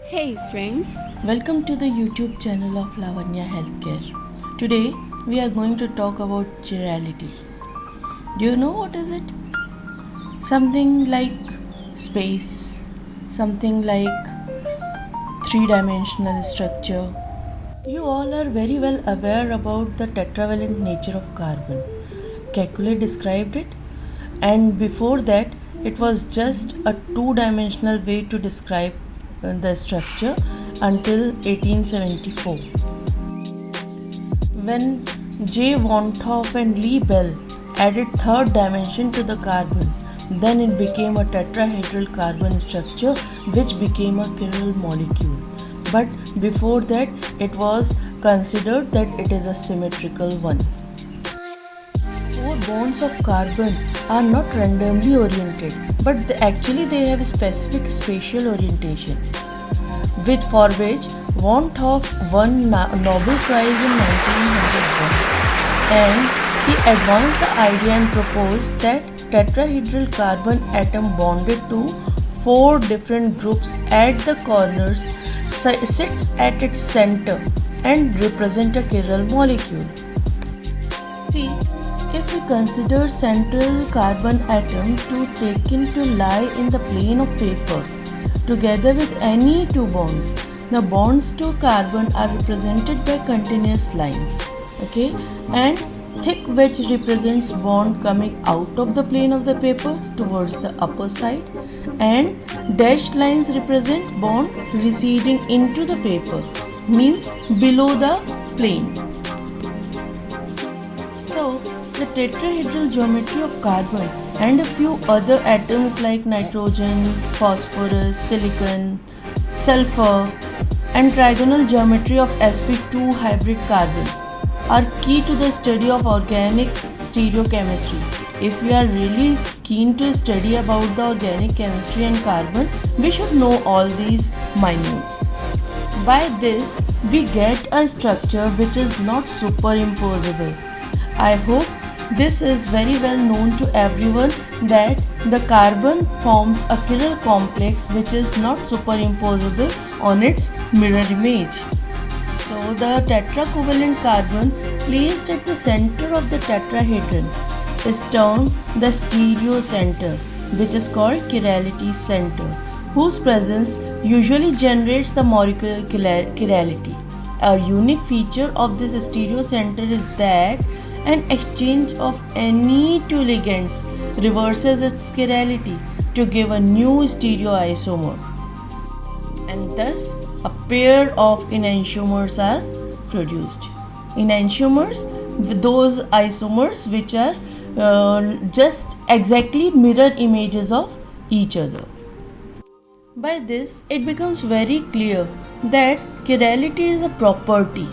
Hey friends, Welcome to the YouTube channel of Lavanya Healthcare. Today we are going to talk about chirality. Do you know what is it? Something like space, something like three-dimensional structure. You all are very well aware about the tetravalent nature of carbon. Kekulé described it, and before that it was just a two-dimensional way to describe the structure until 1874, when J. Wonthoff and Lee Bell added third dimension to the carbon. Then it became a tetrahedral carbon structure which became a chiral molecule. But before that it was considered that it is a symmetrical one. Four bonds of carbon are not randomly oriented, but actually they have specific spatial orientation, for which Wonthoff won Nobel Prize in 1901, and he advanced the idea and proposed that tetrahedral carbon atom bonded to four different groups at the corners sits at its center and represent a chiral molecule. See, if we consider central carbon atom to taken to lie in the plane of paper together with any two bonds, the bonds to carbon are represented by continuous lines, okay, and thick wedge represents bond coming out of the plane of the paper towards the upper side, and dashed lines represent bond receding into the paper, means below the plane. So, the tetrahedral geometry of carbon and a few other atoms like nitrogen, phosphorus, silicon, sulfur, and trigonal geometry of sp2 hybrid carbon are key to the study of organic stereochemistry. If we are really keen to study about the organic chemistry and carbon, we should know all these minutes. By this, we get a structure which is not superimposable. I hope this is very well known to everyone that the carbon forms a chiral complex which is not superimposable on its mirror image. So the tetracovalent carbon placed at the center of the tetrahedron is termed the stereocenter, which is called chirality center, whose presence usually generates the molecular chirality. A unique feature of this stereocenter is that an exchange of any two ligands reverses its chirality to give a new stereoisomer, and thus a pair of enantiomers are produced. Enantiomers, those isomers which are just exactly mirror images of each other. By this, it becomes very clear that chirality is a property,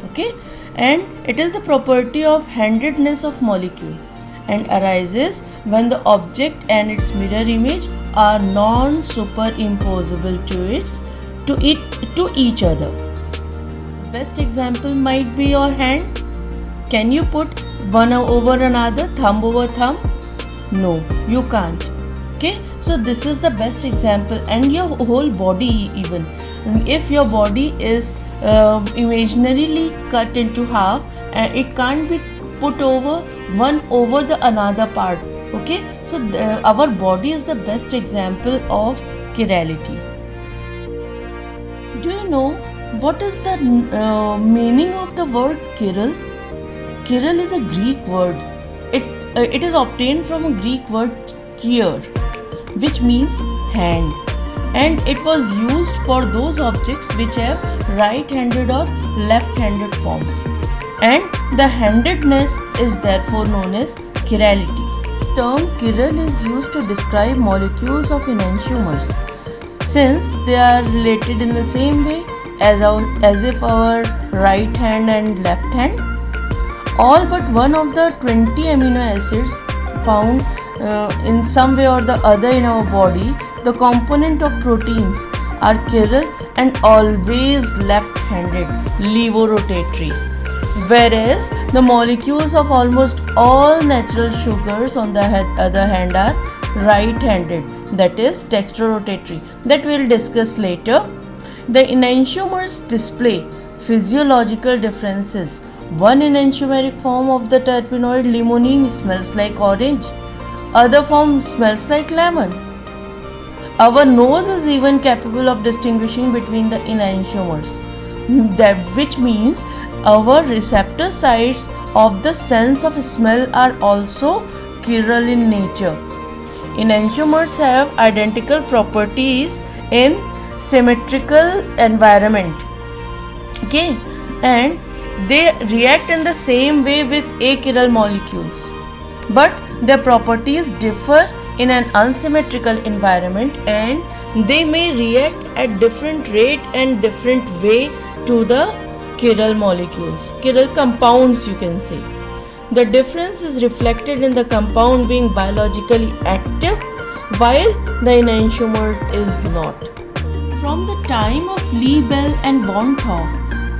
okay, and it is the property of handedness of molecule and arises when the object and its mirror image are non-superimposable to each other. Best example might be your hand. Can you put one over another, thumb over thumb? No, you can't. Okay, so this is the best example, and your whole body even. If your body is imaginarily cut into half, it can't be put over one over the another part. Okay, so our body is the best example of chirality. Do you know what is the meaning of the word chiral? Chiral is a Greek word. It is obtained from a Greek word chir, which means hand, and it was used for those objects which have right-handed or left-handed forms, and the handedness is therefore known as chirality. The term chiral is used to describe molecules of enantiomers, since they are related in the same way as if our right hand and left hand. All but one of the 20 amino acids found in some way or the other in our body, the component of proteins, are chiral and always left-handed, levorotatory, whereas the molecules of almost all natural sugars on the other hand are right-handed, that is dextrorotatory, that we'll discuss later. The enantiomers display physiological differences. One enantiomeric form of the terpenoid limonene smells like orange, other form smells like lemon. Our nose is even capable of distinguishing between the enantiomers, which means our receptor sites of the sense of smell are also chiral in nature. Enantiomers have identical properties in symmetrical environment. Okay, and they react in the same way with achiral molecules, but their properties differ in an unsymmetrical environment, and they may react at different rate and different way to the chiral molecules, chiral compounds you can say. The difference is reflected in the compound being biologically active while the enantiomer is not. From the time of Liebel and Bonhoff,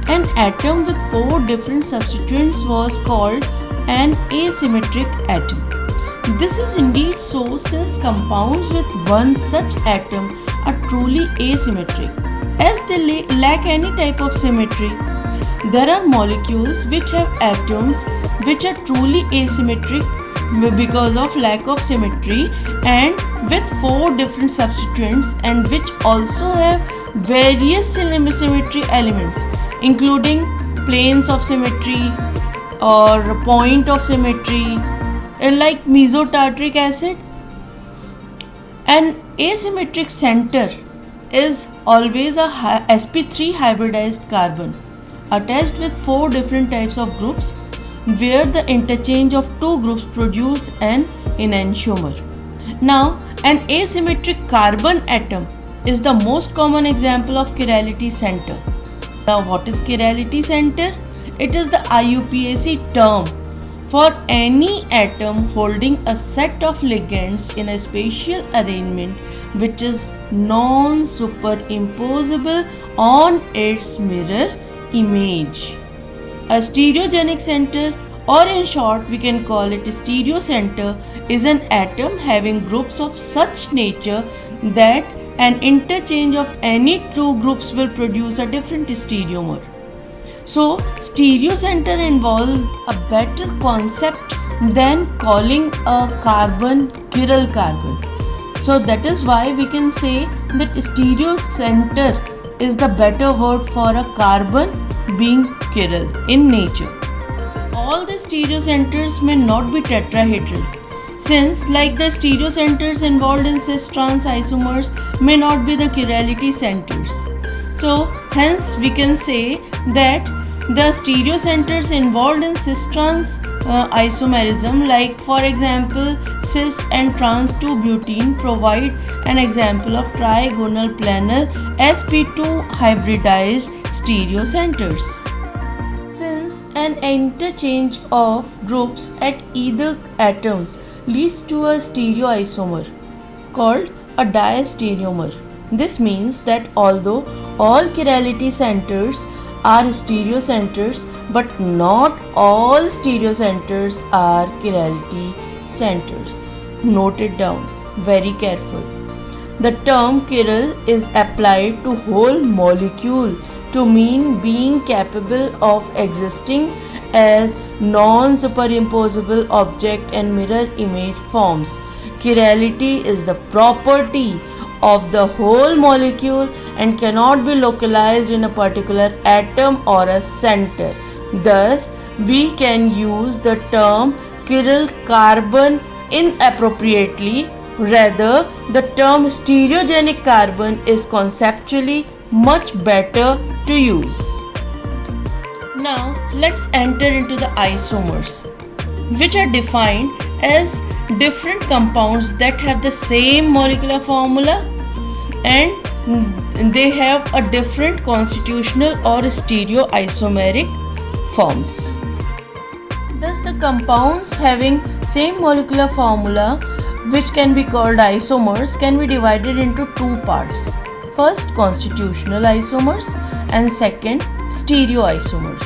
an atom with 4 different substituents was called an asymmetric atom. This is indeed so since compounds with one such atom are truly asymmetric, as they lack any type of symmetry. There are molecules which have atoms which are truly asymmetric because of lack of symmetry and with 4 different substituents, and which also have various symmetry elements including planes of symmetry or point of symmetry, like mesotartric acid. An asymmetric center is always a sp3 hybridized carbon attached with 4 different types of groups, where the interchange of 2 groups produce an enantiomer. Now, an asymmetric carbon atom is the most common example of chirality center. Now, what is chirality center? It is the IUPAC term for any atom holding a set of ligands in a spatial arrangement which is non-superimposable on its mirror image. A stereogenic center, or in short we can call it a stereocenter, is an atom having groups of such nature that an interchange of any 2 groups will produce a different stereomer. So, stereocenter involves a better concept than calling a carbon chiral carbon. So that is why we can say that stereocenter is the better word for a carbon being chiral in nature. All the stereocenters may not be tetrahedral, since like the stereocenters involved in cis-trans isomers may not be the chirality centers. So hence we can say that the stereocenters involved in cis-trans isomerism, like for example cis and trans 2-butene, provide an example of trigonal planar sp2 hybridized stereocenters. Since an interchange of groups at either atoms leads to a stereoisomer called a diastereomer, this means that although all chirality centers are stereocenters, but not all stereocenters are chirality centers. Note it down very careful. The term chiral is applied to whole molecule to mean being capable of existing as non-superimposable object and mirror image forms. Chirality is the property of the whole molecule and cannot be localized in a particular atom or a center. Thus, we can use the term chiral carbon inappropriately. Rather, the term stereogenic carbon is conceptually much better to use. Now, let's enter into the isomers, which are defined as different compounds that have the same molecular formula and they have a different constitutional or stereoisomeric forms. Thus, the compounds having same molecular formula, which can be called isomers, can be divided into 2 parts. First, constitutional isomers, and second, stereoisomers.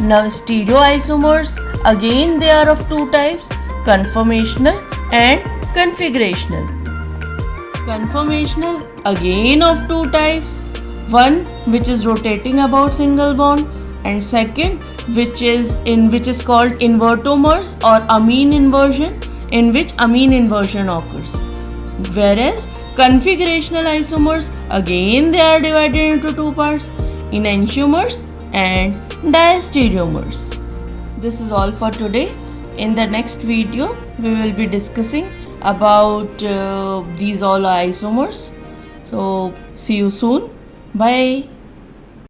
Now, stereoisomers, again they are of 2 types, conformational and configurational. Conformational, again of 2 types, One which is rotating about single bond, and second which is called invertomers or amine inversion, in which amine inversion occurs. Whereas configurational isomers, again they are divided into two parts, enantiomers and diastereomers. This is all for today. In the next video we will be discussing about these all isomers. So see you soon. Bye.